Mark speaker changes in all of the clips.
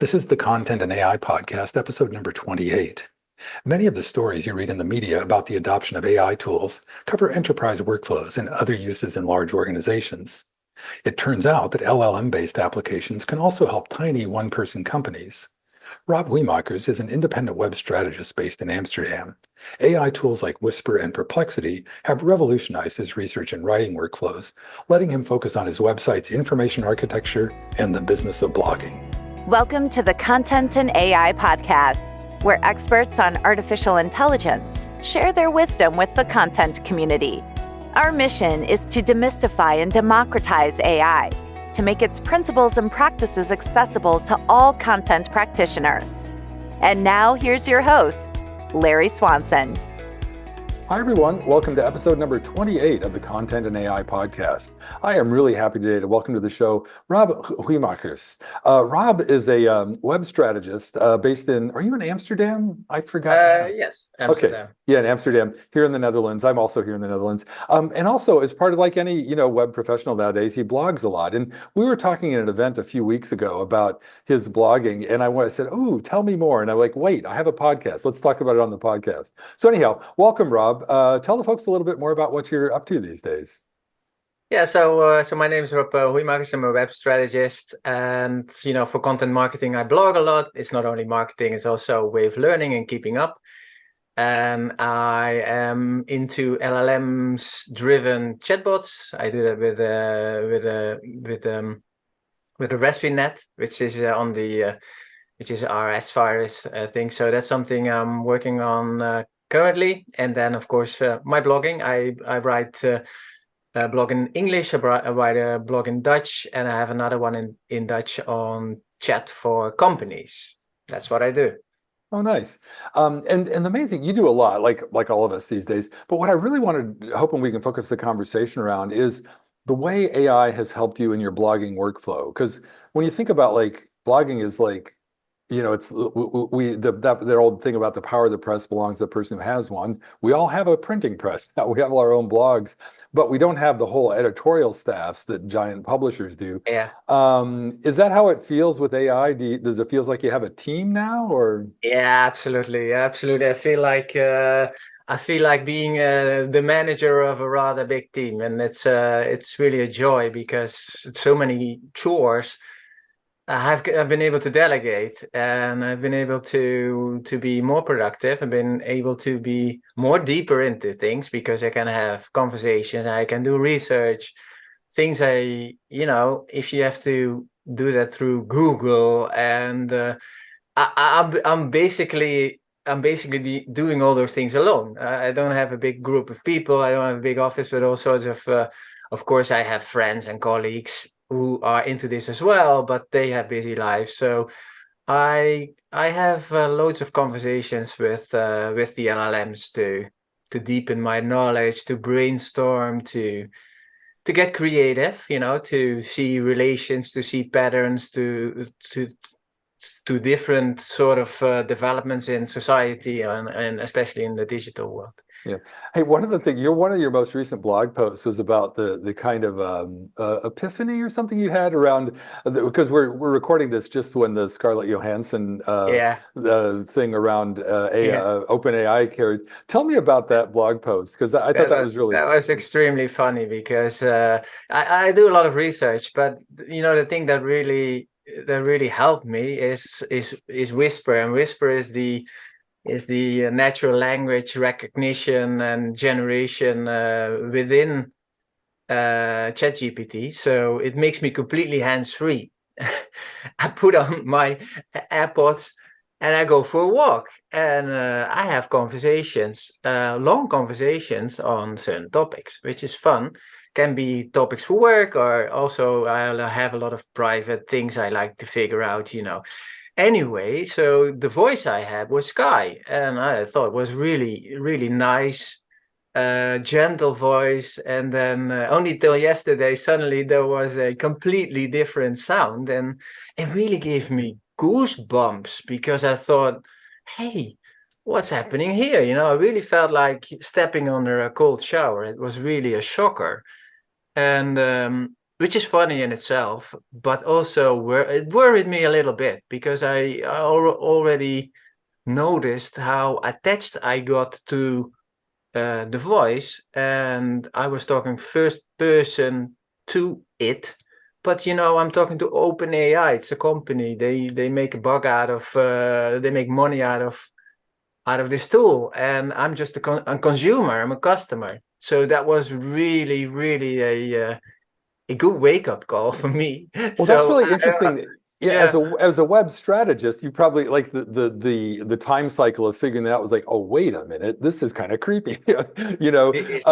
Speaker 1: This is the Content and AI Podcast, episode number 28. Many of the stories you read in the media about the adoption of AI tools cover enterprise workflows and other uses in large organizations. It turns out that LLM-based applications can also help tiny one-person companies. Rob Hoeijmakers is an independent web strategist based in Amsterdam. AI tools like Whisper and Perplexity have revolutionized his research and writing workflows, letting him focus on his website's information architecture and the business of blogging.
Speaker 2: Welcome to the Content and AI Podcast, where experts on artificial intelligence share their wisdom with the content community. Our mission is to demystify and democratize AI, to make its principles and practices accessible to all content practitioners. And now here's your host, Larry Swanson.
Speaker 1: Hi, everyone. Welcome to episode number 28 of the Content and AI Podcast. I am really happy today to welcome to the show Rob Hoeijmakers. Rob is a web strategist based in, are you in Amsterdam? I forgot to ask.
Speaker 3: Yes, Amsterdam.
Speaker 1: Okay. Yeah, in Amsterdam, here in the Netherlands. I'm also here in the Netherlands. And also, as part of like any, web professional nowadays, he blogs a lot. And we were talking at an event a few weeks ago about his blogging. And I said, oh, tell me more. And I'm like, wait, I have a podcast. Let's talk about it on the podcast. So anyhow, welcome, Rob. Tell the folks a little bit more about what you're up to these days.
Speaker 3: Yeah, so my name is Rob Hoeijmakers. I'm a web strategist, and for content marketing, I blog a lot. It's not only marketing; it's also a way of learning and keeping up. And I am into LLMs-driven chatbots. I do that with a ResVNet, which is on the which is RS virus thing. So that's something I'm working on currently. And then, of course, my blogging. I write a blog in English, I write a blog in Dutch, and I have another one in Dutch on chat for companies. That's what I do.
Speaker 1: Oh, nice. And the main thing, you do a lot, like all of us these days. But what I really wanted, hoping we can focus the conversation around, is the way AI has helped you in your blogging workflow. Because when you think about blogging is it's that old thing about the power of the press belongs to the person who has one. We all have a printing press now. We have our own blogs, but we don't have the whole editorial staffs that giant publishers do.
Speaker 3: Yeah.
Speaker 1: Is that how it feels with AI? Does it feel like you have a team now, or?
Speaker 3: Yeah, absolutely. I feel like being the manager of a rather big team, and it's really a joy because it's so many chores. I've been able to delegate, and I've been able to be more productive. I've been able to be more deeper into things because I can have conversations, I can do research, things if you have to do that through Google, and I'm basically doing all those things alone. I don't have a big group of people. I don't have a big office, but all sorts of course, I have friends and colleagues who are into this as well, but they have busy lives. So I have loads of conversations with the LLMs to deepen my knowledge, to brainstorm, to get creative, to see relations, to see patterns, to different sort of developments in society and especially in the digital world.
Speaker 1: Yeah. Hey, one of your most recent blog posts was about the kind of epiphany or something you had around, because we're recording this just when the Scarlett Johansson the thing around OpenAI carried. Tell me about that blog post, because I thought that was
Speaker 3: extremely funny because I do a lot of research, but the thing that really helped me is Whisper, and Whisper is the natural language recognition and generation within ChatGPT. So it makes me completely hands-free. I put on my AirPods and I go for a walk, and I have conversations, long conversations on certain topics, which is fun. Can be topics for work, or also I have a lot of private things I like to figure out, Anyway, so the voice I had was Sky, and I thought it was really, really nice, gentle voice. And then only till yesterday, suddenly there was a completely different sound, and it really gave me goosebumps because I thought, hey, what's happening here? I really felt like stepping under a cold shower. It was really a shocker. And which is funny in itself, but also it worried me a little bit because I already noticed how attached I got to the voice, and I was talking first person to it. But I'm talking to OpenAI. It's a company. They make a bug out of. They make money out of this tool, and I'm just a consumer. I'm a customer. So that was really, really a good wake up call for me.
Speaker 1: Well, that's
Speaker 3: So
Speaker 1: really interesting. Yeah,
Speaker 3: yeah,
Speaker 1: as a web strategist, you probably like the time cycle of figuring that out was like, oh, wait a minute, this is kind of creepy, you know.
Speaker 3: it is.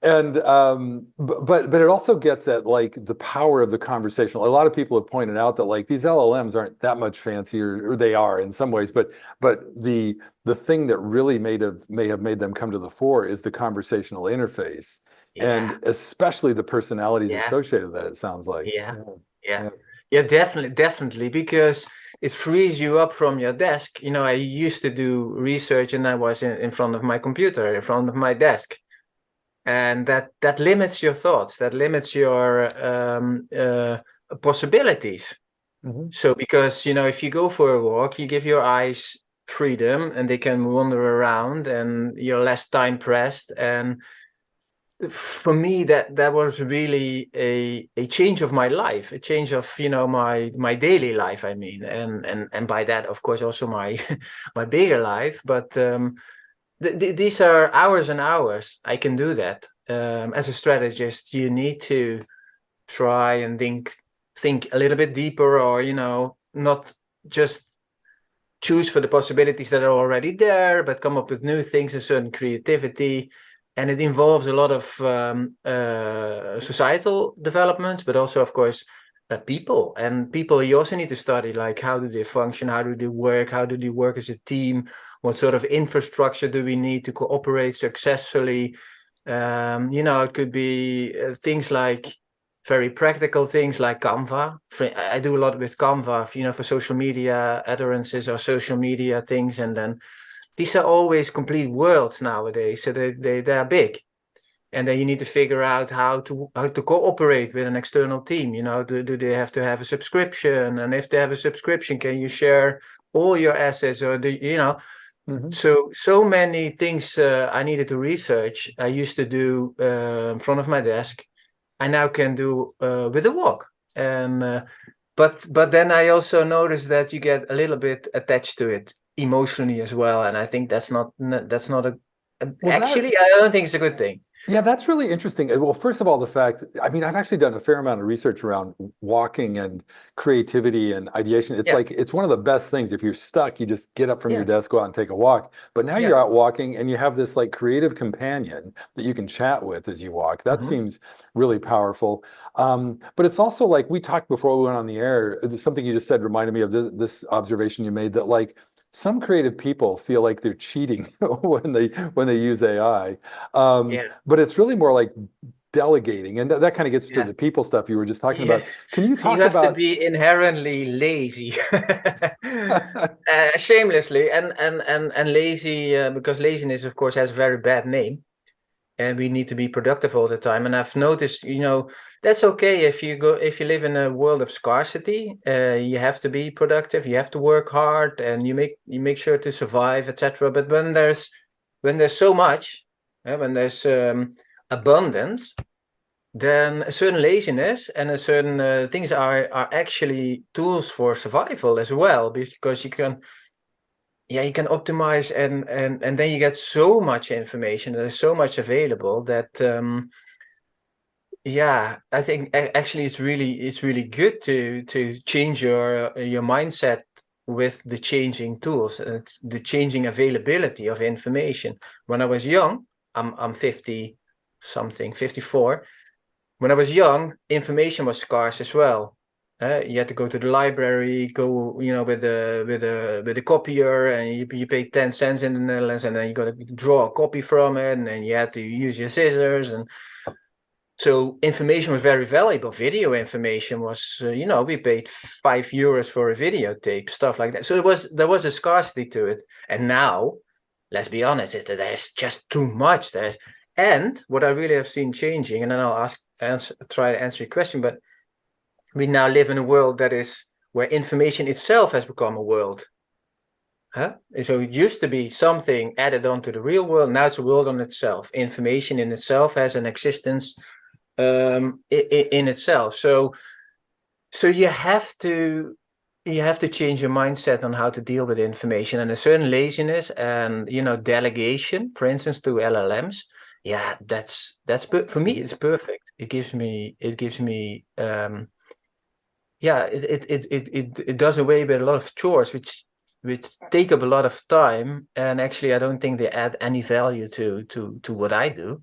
Speaker 1: But it also gets at like the power of the conversational. A lot of people have pointed out that like these LLMs aren't that much fancier, or they are in some ways, but the thing that really may have made them come to the fore is the conversational interface,
Speaker 3: Yeah,
Speaker 1: and especially the personalities
Speaker 3: yeah,
Speaker 1: associated with that, it sounds like.
Speaker 3: yeah,
Speaker 1: Yeah.
Speaker 3: yeah.
Speaker 1: Yeah.
Speaker 3: Yeah, definitely, because it frees you up from your desk. I used to do research and I was in front of my computer, in front of my desk. And that limits your thoughts, that limits your possibilities.
Speaker 1: Mhm.
Speaker 3: So because, if you go for a walk, you give your eyes freedom and they can wander around and you're less time pressed. And for me that was really a change of my life, a change of my daily life, I mean, and by that of course also my my bigger life. But these are hours and hours I can do that. As a strategist, you need to try and think a little bit deeper, or not just choose for the possibilities that are already there, but come up with new things, a certain creativity. And it involves a lot of societal developments, but also, of course, people. And people you also need to study, like how do they function, how do they work, how do they work as a team, what sort of infrastructure do we need to cooperate successfully. It could be things like very practical things like Canva. I do a lot with Canva, for social media utterances or social media things. And then these are always complete worlds nowadays. So they are big. And then you need to figure out how to cooperate with an external team. Do they have to have a subscription? And if they have a subscription, can you share all your assets, or
Speaker 1: Mhm.
Speaker 3: so many things I needed to research. I used to do in front of my desk. I now can do with a walk. And but then I also noticed that you get a little bit attached to it emotionally as well, and I think that's not
Speaker 1: Well, that
Speaker 3: actually, I don't think it's a good thing.
Speaker 1: Yeah, that's really interesting. Well, first of all, the fact, I mean, I've actually done a fair amount of research around walking and creativity and ideation. It's
Speaker 3: Yeah,
Speaker 1: like, it's one of the best things. If you're stuck, you just get up from your
Speaker 3: yeah,
Speaker 1: desk, go out and take a walk. But now you're
Speaker 3: yeah.
Speaker 1: out walking and you have this like creative companion that you can chat with as you walk. That
Speaker 3: Hmm.
Speaker 1: seems really powerful. But it's also like we talked before we went on the air, something you just said reminded me of this observation you made that like some creative people feel like they're cheating when they use AI.
Speaker 3: Yeah,
Speaker 1: But it's really more like delegating, and that kind of gets to
Speaker 3: yeah,
Speaker 1: the people stuff you were just talking
Speaker 3: yeah.
Speaker 1: about. Can you
Speaker 3: You
Speaker 1: talk
Speaker 3: have to
Speaker 1: about?
Speaker 3: be inherently lazy, shamelessly, and lazy, because laziness, of course, has a very bad name. And we need to be productive all the time. And I've noticed, that's okay if you live in a world of scarcity. You have to be productive, you have to work hard, and you make sure to survive, etc. But when there's so much, when there's abundance, then a certain laziness and a certain things are actually tools for survival as well, because you can optimize, and then you get so much information, there's so much available that I think actually it's really good to change your mindset with the changing tools and the changing availability of information. When I was young, I'm 50 something, 54. When I was young, information was scarce as well. You had to go to the library, go, with a copier, and you pay 10 cents in the Netherlands, and then you got to draw a copy from it, and then you had to use your scissors. And so information was very valuable. Video information was, we paid €5 for a videotape, stuff like that. So there was a scarcity to it. And now, let's be honest, there's just too much. And what I really have seen changing, and then I'll ask try to answer your question, but we now live in a world that is where information itself has become a world. Huh? So it used to be something added onto the real world. Now it's a world on itself. Information in itself has an existence in itself. So you have to change your mindset on how to deal with information, and a certain laziness and delegation, for instance, to LLMs. Yeah, that's for me. It's perfect. It gives me it does away with a lot of chores which take up a lot of time, and actually I don't think they add any value to what I do.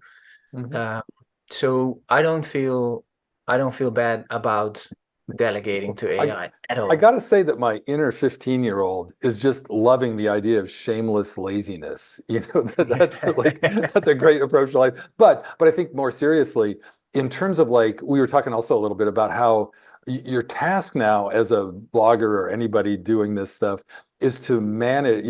Speaker 3: So I don't feel bad about delegating to AI at all.
Speaker 1: I got to say that my inner 15-year-old is just loving the idea of shameless laziness. That's a great approach to life. But I think more seriously, in terms of we were talking also a little bit about how your task now as a blogger or anybody doing this stuff is to manage,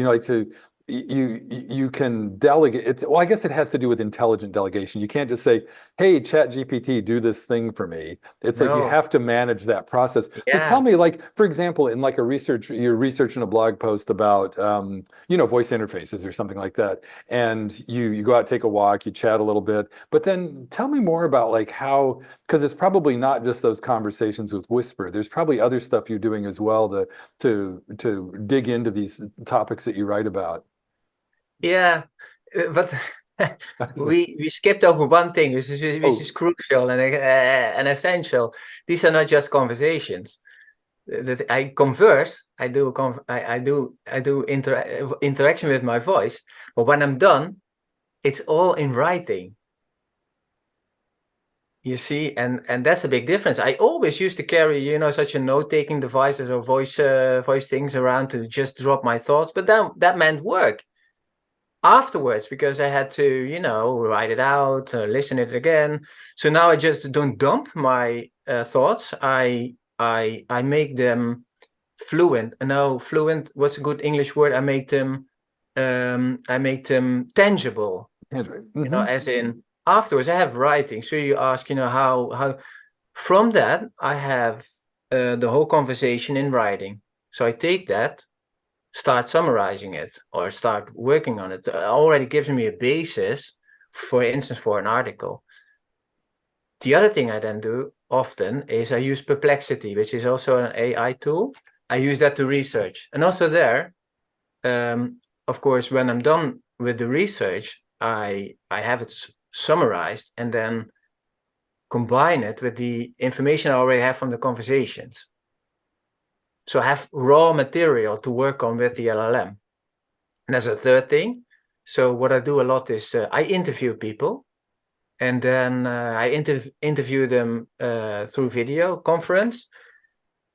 Speaker 1: you can delegate. I guess it has to do with intelligent delegation. You can't just say, "Hey, ChatGPT, do this thing for me." It's like you have to manage that process. So tell me, for example, in you're researching a blog post about, voice interfaces or something like that, and you go out, take a walk, you chat a little bit, but then tell me more about how, because it's probably not just those conversations with Whisper. There's probably other stuff you're doing as well to dig into these topics that you write about.
Speaker 3: Yeah, but we skipped over one thing, which is crucial and essential. These are not just conversations. That I converse. I do interaction with my voice, but when I'm done, it's all in writing. You see, and that's a big difference. I always used to carry, such a note-taking devices or voice things around to just drop my thoughts, but that meant work afterwards, because I had to, write it out, listen it again. So now I just don't dump my thoughts. I make them fluent. No, fluent. What's a good English word? I make them tangible. As in afterwards I have writing. So you ask, how from that I have the whole conversation in writing. So I take that, start summarizing it, or start working on it. It already gives me a basis, for instance, for an article. The other thing I then do often is I use Perplexity, which is also an AI tool. I use that to research. And also there, of course, when I'm done with the research, I have it summarized and then combine it with the information I already have from the conversations. So I have raw material to work on with the LLM. And there's a third thing. So what I do a lot is I interview people, and then I interview them through video conference.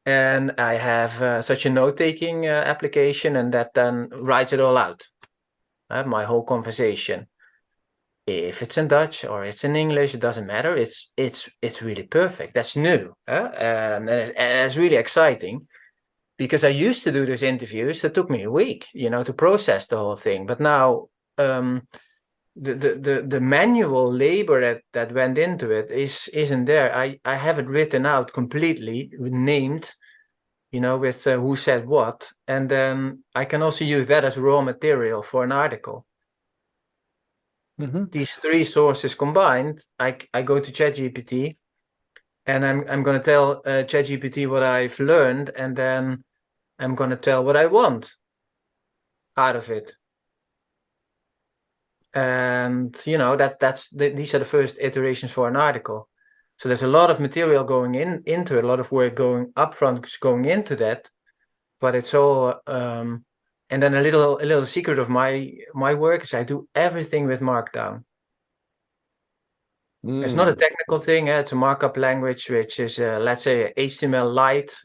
Speaker 3: And I have such a note-taking application, and that then writes it all out. My whole conversation. If it's in Dutch or it's in English, it doesn't matter. It's really perfect. That's new, and it's really exciting. Because I used to do those interviews, it took me a week, to process the whole thing. But now the manual labor that went into it isn't there. I have it written out completely, named, with who said what, and then I can also use that as raw material for an article. These three sources combined, I go to ChatGPT, and I'm going to tell ChatGPT what I've learned, and then I'm going to tell what I want out of it. And, these are the first iterations for an article. So there's a lot of material going into it, a lot of work going upfront going into that. But it's all, and then a little secret of my work is I do everything with Markdown. It's not a technical thing. It's a markup language, which is, let's say, HTML light.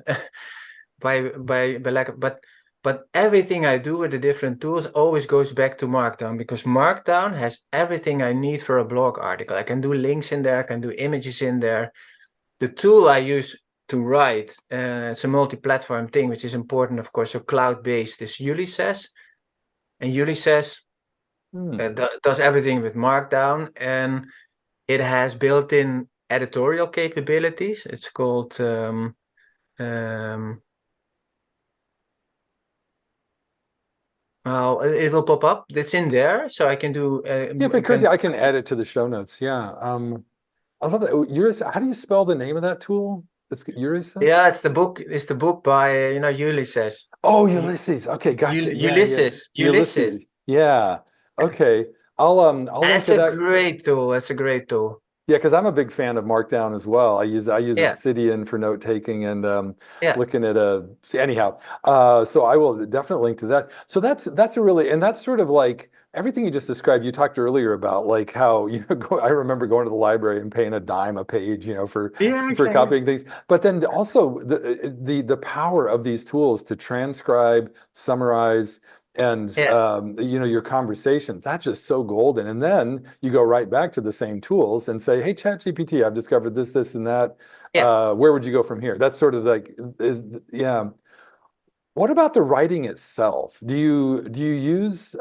Speaker 3: But everything I do with the different tools always goes back to Markdown, because Markdown has everything I need for a blog article. I can do links in there, I can do images in there. The tool I use to write, it's a multi-platform thing, which is important, of course. So cloud-based is Ulysses, and Ulysses does everything with Markdown, and it has built-in editorial capabilities. It's called well, it will pop up. It's in there, so I can do.
Speaker 1: Yeah, if it could, yeah, I can add it to the show notes. Yeah. I love that. How do you spell the name of that tool? It's Ulysses?
Speaker 3: Yeah, it's the book. It's the book by Ulysses.
Speaker 1: Oh, Ulysses. Okay, gotcha. Yeah, yeah.
Speaker 3: Ulysses.
Speaker 1: Yeah. Okay. I'll link
Speaker 3: That's
Speaker 1: to
Speaker 3: a
Speaker 1: that.
Speaker 3: great tool. That's a great tool.
Speaker 1: Yeah, because I'm a big fan of Markdown as well. I use
Speaker 3: Yeah,
Speaker 1: Obsidian for note taking and
Speaker 3: yeah,
Speaker 1: looking at anyhow. So I will definitely link to that. So that's a really and that's sort of like everything you just described. You talked earlier about like how I remember going to the library and paying a dime a page,
Speaker 3: yeah,
Speaker 1: for
Speaker 3: exactly.
Speaker 1: copying things. But then also the power of these tools to transcribe, summarize, and
Speaker 3: Yeah,
Speaker 1: your conversations, that's just so golden. And then you go right back to the same tools and say, hey, ChatGPT, I've discovered this and that.
Speaker 3: yeah.
Speaker 1: Where would you go from here? That's sort of like yeah. What about the writing itself? Do you use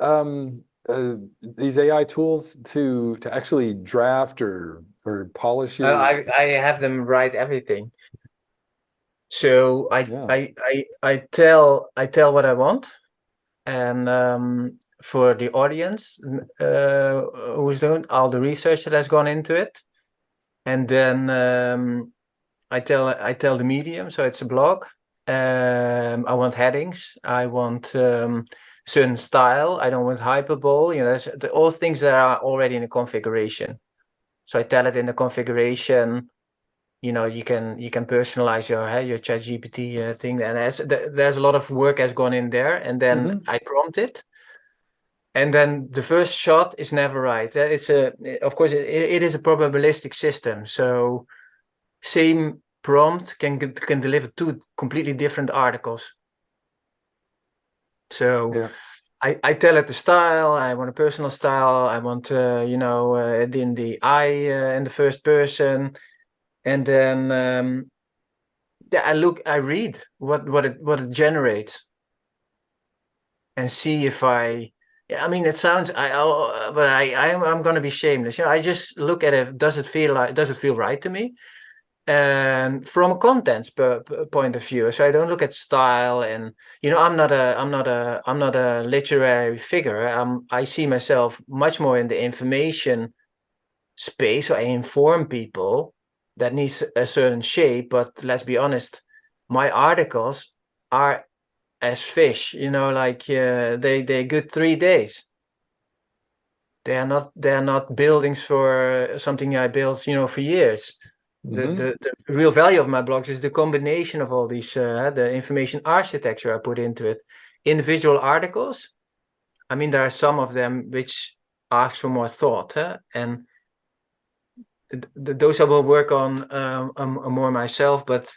Speaker 1: these AI tools to actually draft or polish your
Speaker 3: I have them write everything. So
Speaker 1: yeah.
Speaker 3: I tell what I want, and for the audience who's doing all the research that has gone into it, and then I tell the medium, so it's a blog. I want headings. I want certain style. I don't want hyperbole. All things that are already in the configuration. So I tell it in the configuration. You can personalize your ChatGPT thing, and there's a lot of work has gone in there, and then I prompt it, and then the first shot is never right. Of course it is a probabilistic system, so same prompt can deliver two completely different articles. So
Speaker 1: Yeah.
Speaker 3: I tell it the style. I want a personal style. I want it in the in the first person, and then I read what it generates, and see if I mean, it sounds but I'm gonna be shameless. I just look at it. Does it feel right to me? And from a contents point of view, so I don't look at style, and I'm not a literary figure. I see myself much more in the information space. So I inform people that needs a certain shape, but let's be honest, my articles are as fish, like they good 3 days. They are not buildings for something I built, for years. The real value of my blogs is the combination of all these the information architecture I put into it. Individual articles, I mean, there are some of them which ask for more thought, and those I will work on more myself. But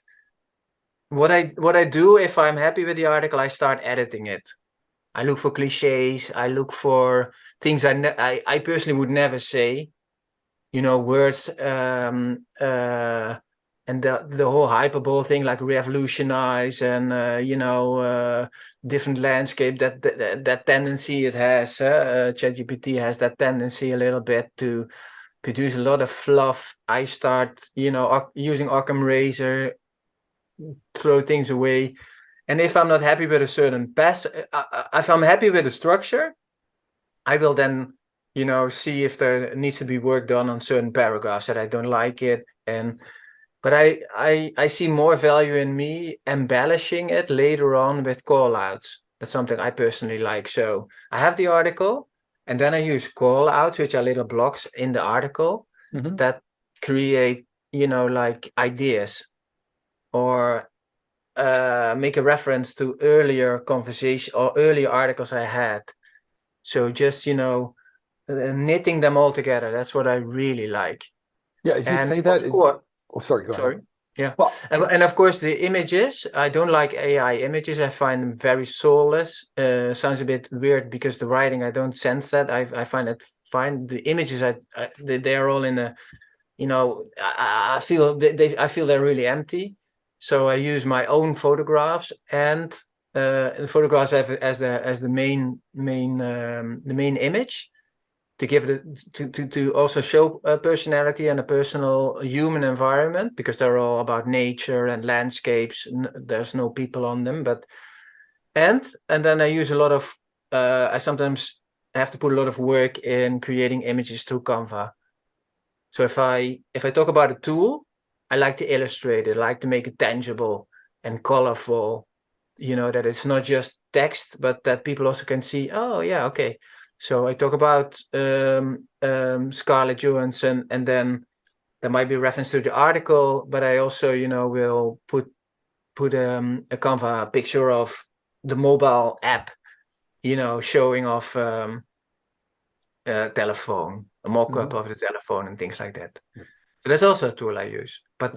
Speaker 3: what I do, if I'm happy with the article, I start editing it. I look for cliches. I look for things I personally would never say. Words and the whole hyperbole thing, like revolutionize and different landscape. That tendency it has. ChatGPT has that tendency a little bit to produce a lot of fluff. I start using Occam Razor, throw things away. And if I'm not happy with a certain if I'm happy with the structure, I will then see if there needs to be work done on certain paragraphs that I don't like it. But I see more value in me embellishing it later on with call outs. That's something I personally like. So I have the article, and then I use call outs, which are little blocks in the article that create like ideas, or make a reference to earlier conversation or earlier articles I had. So just knitting them all together. That's what I really like.
Speaker 1: Yeah, as you
Speaker 3: And
Speaker 1: say
Speaker 3: of
Speaker 1: that is
Speaker 3: course,
Speaker 1: oh sorry, go ahead.
Speaker 3: sorry, yeah,
Speaker 1: Well,
Speaker 3: and of course the images. I don't like AI images. I find them very soulless. Sounds a bit weird because the writing, I don't sense that. I find it fine. The images, they are all in a, I feel I feel they're really empty. So I use my own photographs, and the photographs have as the main image. to give it to also show a personality and a personal human environment, because they're all about nature and landscapes. There's no people on them, but and then I use a lot of I sometimes have to put a lot of work in creating images through Canva. So if I talk about a tool, I like to illustrate it, I like to make it tangible and colorful, that it's not just text, but that people also can see, oh yeah, okay. So I talk about Scarlett Johansson, and then there might be reference to the article, but I also, will put a Canva picture of the mobile app, showing off telephone, a mock-up of the telephone and things like that. So that's also a tool I use, but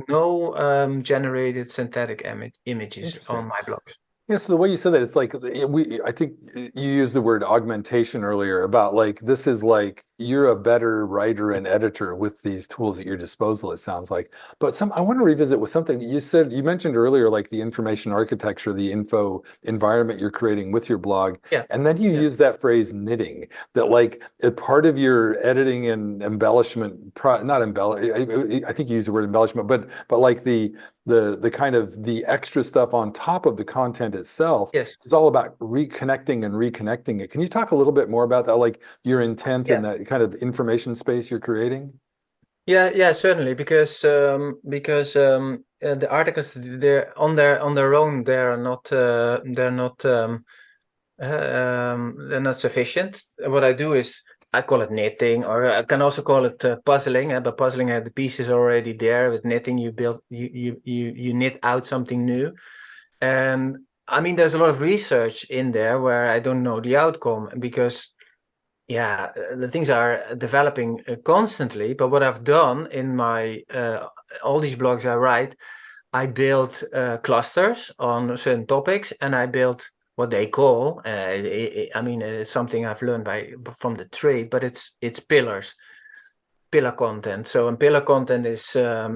Speaker 3: no generated synthetic images on my blogs.
Speaker 1: Yeah, so the way you said that, it's like I think you used the word augmentation earlier about like this is like you're a better writer and editor with these tools at your disposal, it sounds like. But I want to revisit with something you said, you mentioned earlier, like the information architecture, the info environment you're creating with your blog.
Speaker 3: Yeah.
Speaker 1: And then you use that phrase knitting, that like a part of your editing and embellishment, not embellish, I think you used the word embellishment, but like the kind of the extra stuff on top of the content itself is all about reconnecting it. Can you talk a little bit more about that, like your intent and that kind of information space you're creating?
Speaker 3: Yeah, certainly, because the articles, they're on their own, they're not sufficient. What I do is I call it knitting, or I can also call it puzzling. But puzzling, the pieces already there. With knitting, you build you knit out something new. And I mean, there's a lot of research in there where I don't know the outcome, because the things are developing constantly. But what I've done in my all these blogs I write, I built clusters on certain topics, and I built what they call, it's something I've learned from the trade, but it's pillar content. So in pillar content is a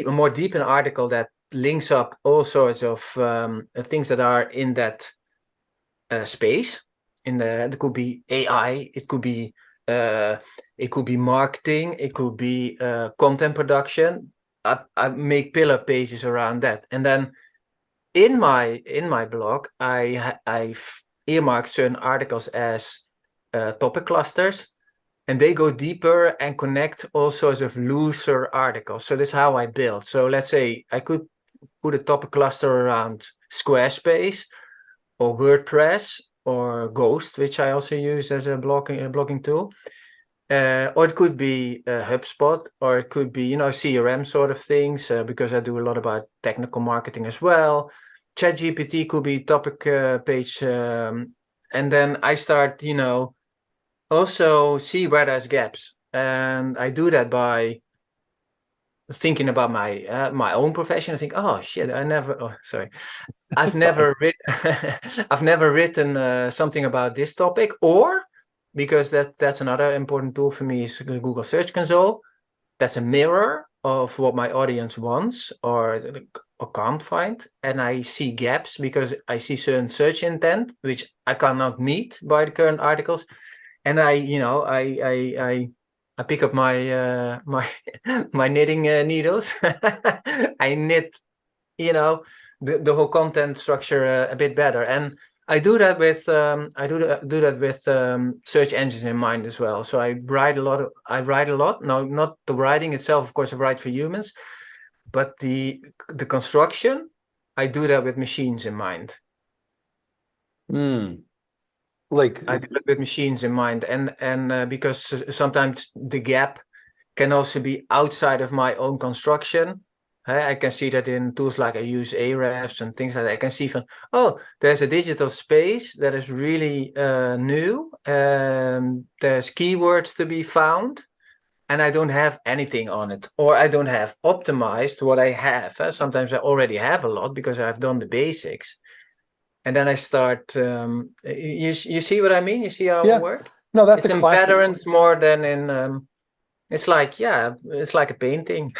Speaker 3: more deep an article that links up all sorts of things that are in that space. It could be AI, it could be marketing, it could be content production. I make pillar pages around that, and then in my blog, I've earmarked certain articles as topic clusters, and they go deeper and connect all sorts of looser articles. So that's how I build. So let's say I could put a topic cluster around Squarespace or WordPress or Ghost, which I also use as a blogging tool. Or it could be HubSpot, or it could be, CRM sort of things, because I do a lot about technical marketing as well. ChatGPT could be topic page. And then I start, also see where there's gaps. And I do that by thinking about my own profession. I think, oh shit, I've never written something about this topic, or because that's another important tool for me is Google Search Console. That's a mirror of what my audience wants or can't find, and I see gaps because I see certain search intent which I cannot meet by the current articles, and I pick up my my knitting needles. I knit, the whole content structure a bit better, and I do that with search engines in mind as well. So I write a lot. No, not the writing itself, of course, I write for humans, but the construction, I do that with machines in mind.
Speaker 1: Like
Speaker 3: I do it with machines in mind, and because sometimes the gap can also be outside of my own construction. I can see that in tools like I use Ahrefs and things like that. I can see there's a digital space that is really new. There's keywords to be found, and I don't have anything on it, or I don't have optimized what I have. Sometimes I already have a lot because I've done the basics. And then I start, you see what I mean? You see how it works?
Speaker 1: No, that's
Speaker 3: it's
Speaker 1: a
Speaker 3: in
Speaker 1: classic
Speaker 3: patterns more than in It's like, yeah, it's like a painting.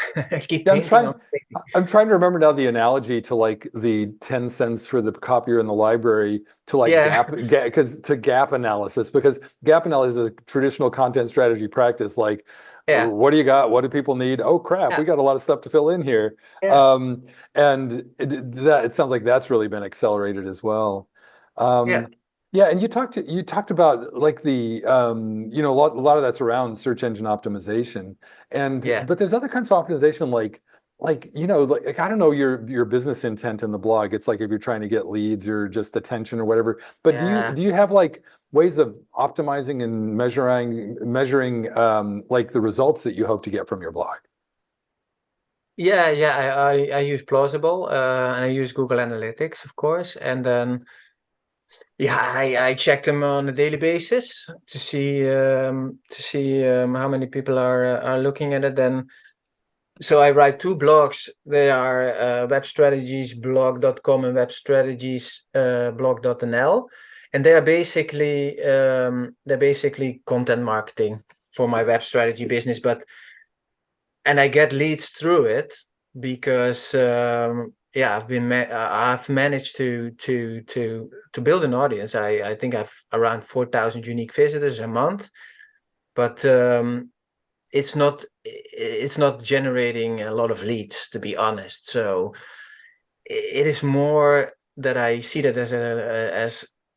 Speaker 3: Keep
Speaker 1: Yeah,
Speaker 3: painting on painting.
Speaker 1: I'm trying to remember now the analogy to like the 10 cents for the copier in the library to like
Speaker 3: Yeah,
Speaker 1: gap analysis, because gap analysis is a traditional content strategy practice. Like,
Speaker 3: yeah,
Speaker 1: what do you got? What do people need? Oh crap,
Speaker 3: yeah,
Speaker 1: we got a lot of stuff to fill in here.
Speaker 3: yeah,
Speaker 1: Um, and it sounds like that's really been accelerated as well.
Speaker 3: yeah,
Speaker 1: Yeah, and you talked about like the a lot of that's around search engine optimization. And
Speaker 3: yeah,
Speaker 1: but there's other kinds of optimization like I don't know your business intent in the blog. It's like if you're trying to get leads or just attention or whatever. But do you
Speaker 3: yeah.
Speaker 1: do you have like ways of optimizing and measuring like the results that you hope to get from your blog?
Speaker 3: Yeah, yeah, I use Plausible, and I use Google Analytics, of course, and then yeah, I check them on a daily basis to see how many people are looking at it. Then so I write two blogs. They are webstrategiesblog.com and webstrategiesblog.nl, and they're basically content marketing for my web strategy business, but and I get leads through it because yeah, I've managed to build an audience. I think I've around 4,000 unique visitors a month, but it's not generating a lot of leads, to be honest. So it is more that I see that as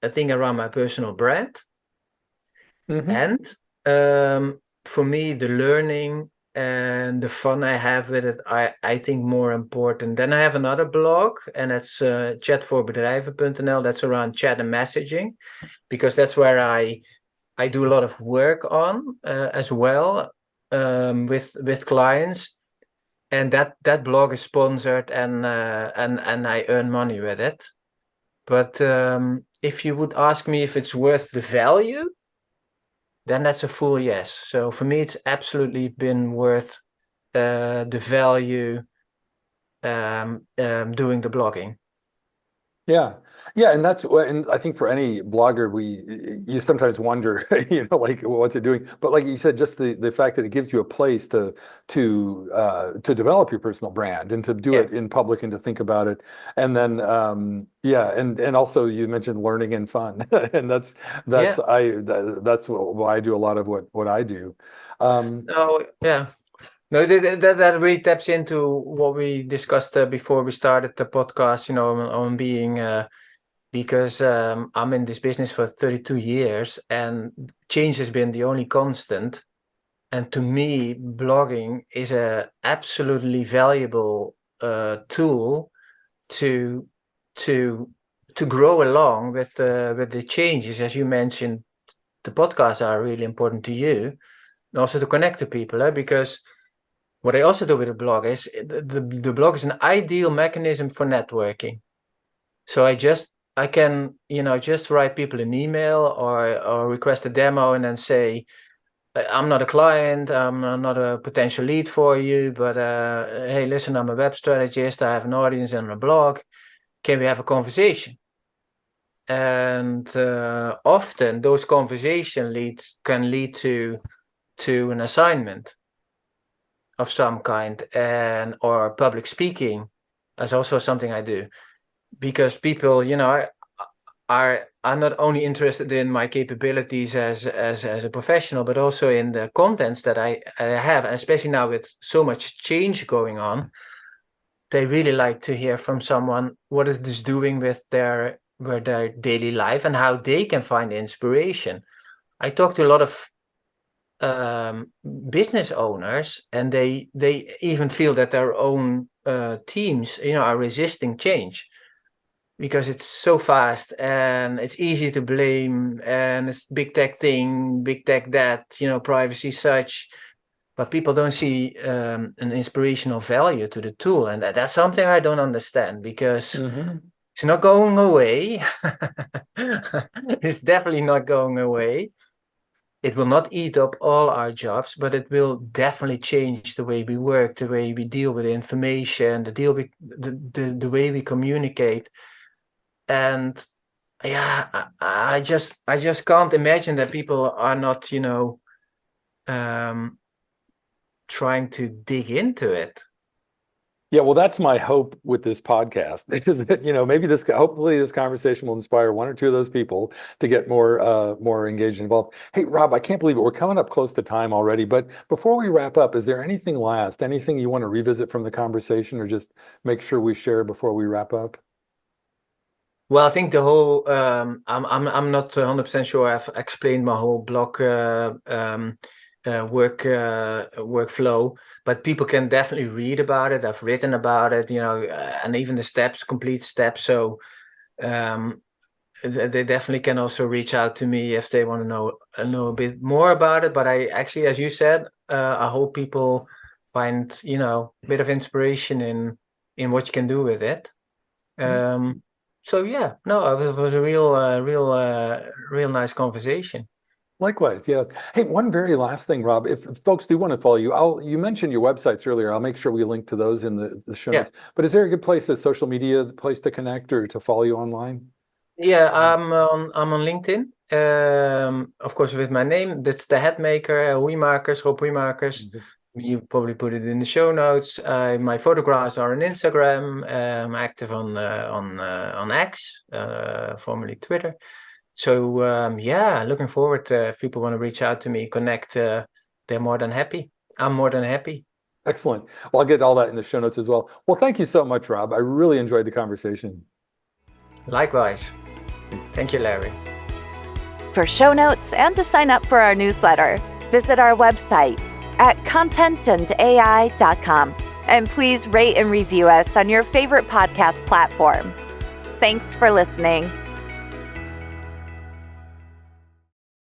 Speaker 3: a thing around my personal brand.
Speaker 1: Hmm.
Speaker 3: And for me, the learning and the fun I have with it, I think more important. Then I have another blog, and that's chatvoorBedrijven.nl. That's around chat and messaging, because that's where I do a lot of work on as well, with clients. And that blog is sponsored, and I earn money with it. But if you would ask me if it's worth the value, then that's a full yes. So for me, it's absolutely been worth the value doing the blogging.
Speaker 1: Yeah. Yeah, and I think for any blogger, you sometimes wonder, like what's it doing? But like you said, just the fact that it gives you a place to develop your personal brand and to do
Speaker 3: Yeah,
Speaker 1: it in public and to think about it. And then yeah, and also you mentioned learning and fun. And
Speaker 3: yeah.
Speaker 1: that's why I do a lot of what I do. Um,
Speaker 3: Oh, yeah. No, that really taps into what we discussed before we started the podcast. On being because I'm in this business for 32 years, and change has been the only constant. And to me, blogging is a absolutely valuable tool to to to grow along with the changes. As you mentioned, the podcasts are really important to you, and also to connect to people. Because what I also do with the blog is the blog is an ideal mechanism for networking. So I can just write people an email or request a demo and then say, I'm not a client, I'm not a potential lead for you, but hey, listen, I'm a web strategist, I have an audience and a blog. Can we have a conversation? And often those conversation leads can lead to an assignment of some kind, and or public speaking is also something I do, because people, are not only interested in my capabilities as a professional, but also in the contents that I have, and especially now with so much change going on, they really like to hear from someone what is this doing with their daily life and how they can find inspiration. I talk to a lot of um, business owners, and they even feel that their own teams, are resisting change because it's so fast and it's easy to blame, and it's big tech thing, big tech that, privacy such, but people don't see an inspirational value to the tool, and that's something I don't understand, because
Speaker 1: mhm.
Speaker 3: it's not going away. It's definitely not going away. It will not eat up all our jobs, but it will definitely change the way we work, the way we deal with information, the way we communicate. And yeah, I just can't imagine that people are not, um, trying to dig into it.
Speaker 1: Yeah, well, that's my hope with this podcast is that, maybe hopefully this conversation will inspire one or two of those people to get more engaged and involved. Hey, Rob, I can't believe it. We're coming up close to time already, but before we wrap up, is there anything you want to revisit from the conversation or just make sure we share before we wrap up?
Speaker 3: Well, I think the whole I'm not 100% sure I've explained my whole blog workflow, but people can definitely read about it. I've written about it, and even the complete steps. So they definitely can also reach out to me if they want to know a bit more about it. But I actually, as you said, I hope people find a bit of inspiration in what you can do with it. So yeah, no, it was a real nice conversation.
Speaker 1: Likewise, yeah. Hey, one very last thing, Rob. If folks do want to follow you, you mentioned your websites earlier. I'll make sure we link to those in the show notes. But is there a good place, a social media place to connect or to follow you online?
Speaker 3: Yeah, I'm on LinkedIn. Of course, with my name, that's the head maker, Hoeijmakers. You probably put it in the show notes. My photographs are on Instagram. I'm active on X, formerly Twitter. So looking forward to if people want to reach out to me, connect. They're more than happy. I'm more than happy.
Speaker 1: Excellent. Well, I'll get all that in the show notes as well. Well, thank you so much, Rob. I really enjoyed the conversation.
Speaker 3: Likewise. Thank you, Larry.
Speaker 2: For show notes and to sign up for our newsletter, visit our website at contentandai.com. And please rate and review us on your favorite podcast platform. Thanks for listening.